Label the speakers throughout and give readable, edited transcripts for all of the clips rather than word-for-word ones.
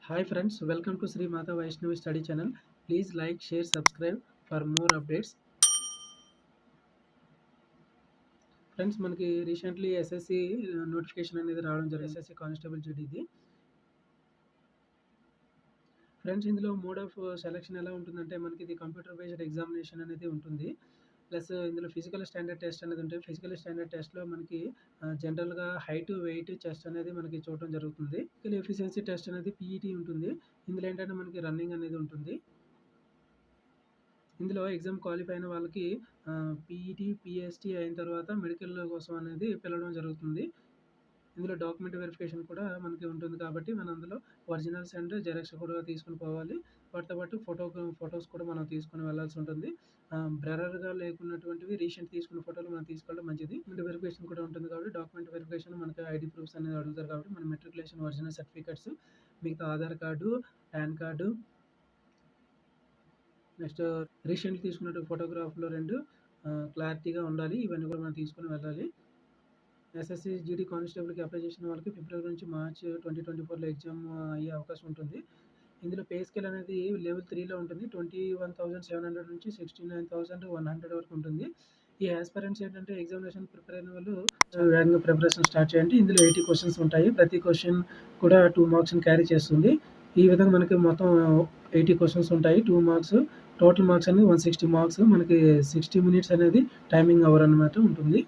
Speaker 1: Hi friends, welcome to Sri Mata Vaishnavi Study Channel. Please like, share, subscribe for more updates. Friends మనకి recently SSC notification అనేది రావడం జరిగింది. SSC constable జీడీది. Friends ఇందులో mode of selection ఎలా ఉంటుందంటే మనకి ఇది కంప్యూటర్ బేస్డ్ ఎగ్జామినేషన్ అనేది ఉంటుంది. ప్లస్ ఇందులో ఫిజికల్ స్టాండర్డ్ టెస్ట్ అనేది ఉంటుంది. ఫిజికల్ స్టాండర్డ్ టెస్ట్‌లో మనకి జనరల్‌గా హైట్, వెయిట్ చెస్ట్ అనేది మనకి చూడడం జరుగుతుంది. ఫిజికల్ ఎఫిషియన్సీ టెస్ట్ అనేది పీఈటీ ఉంటుంది. ఇందులో ఏంటంటే మనకి రన్నింగ్ అనేది ఉంటుంది. ఇందులో ఎగ్జామ్ క్వాలిఫై అయిన వాళ్ళకి పీఈటీ, పీఎస్టీ అయిన తర్వాత మెడికల్ కోసం అనేది పిలవడం జరుగుతుంది. ఇందులో డాక్యుమెంట్ వెరిఫికేషన్ కూడా మనకి ఉంటుంది కాబట్టి మనం అందులో ఒరిజినల్స్ అండ్ జెరాక్స్ కూడా తీసుకొని పోవాలి. వాటితో పాటు ఫోటోస్ కూడా మనం తీసుకొని వెళ్ళాల్సి ఉంటుంది. బ్లర్‌గా లేకున్నటువంటివి రీసెంట్ తీసుకున్న ఫోటోలు మనం తీసుకోవడం మంచిది. డాక్యుమెంట్ వెరిఫికేషన్ కూడా ఉంటుంది కాబట్టి డాక్యుమెంట్ వెరిఫికేషన్ మనకి ఐడీ ప్రూఫ్స్ అనేది అడుగుతారు కాబట్టి మన మెట్రికులేషన్ ఒరిజినల్ సర్టిఫికేట్స్, మిగతా Aadhaar card, pan card, next రీసెంట్‌గా తీసుకున్న ఫోటోగ్రాఫ్‌లో 2 క్లారిటీగా ఉండాలి. ఇవన్నీ కూడా మనం తీసుకొని వెళ్ళాలి. ఎస్ఎస్సి జీడీ కానిస్టేబుల్‌కి అప్లై చేసిన వాళ్ళకి ఫిబ్రవరి నుంచి మార్చ్ 2024లో ఎగ్జామ్ అయ్యే అవకాశం ఉంటుంది. ఇందులో పే స్కేల్ అనేది లెవెల్ 3లో ఉంటుంది. 21,700 నుంచి 69,100 వరకు ఉంటుంది. ఈ యాస్పిరెంట్స్ ఏంటంటే ఎగ్జామినేషన్ ప్రిపేర్ అయిన వాళ్ళు వేగంగా ప్రిపరేషన్ స్టార్ట్ చేయండి. ఇందులో 80 క్వెషన్స్ ఉంటాయి. ప్రతి క్వెషన్ కూడా 2 మార్క్స్‌ని క్యారీ చేస్తుంది. ఈ విధంగా మనకి మొత్తం 80 క్వెషన్స్ ఉంటాయి. 2 మార్క్స్ టోటల్ మార్క్స్ అనేది 160 మార్క్స్. మనకి 60 మినిట్స్ అనేది టైమింగ్ అవర్ అన్నమాట ఉంటుంది.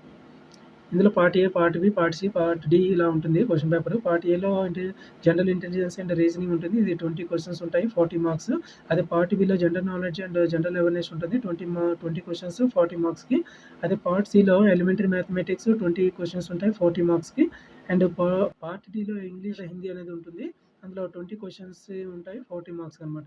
Speaker 1: ఇందులో part A, part B, part C, part D ఇలా ఉంటుంది క్వెషన్ పేపర్. పార్ట్ ఏలో అంటే జనరల్ ఇంటెలిజెన్స్ అండ్ రీజనింగ్ ఉంటుంది. ఇది 20 క్వెషన్స్ ఉంటాయి, 40 మార్క్స్. అదే part below general knowledge and general awareness ఉంటుంది. 20 క్వెషన్స్ 40 మార్క్స్‌కి. అదే పార్ట్ సిలో ఎలిమెంటరీ మ్యాథమెటిక్స్ 20 క్వెషన్స్ ఉంటాయి 40 మార్క్స్‌కి. అండ్ పార్ట్ డిలో ఇంగ్లీష్, హిందీ అనేది ఉంటుంది. అందులో 20 క్వెషన్స్ ఉంటాయి 40 మార్క్స్ అన్నమాట.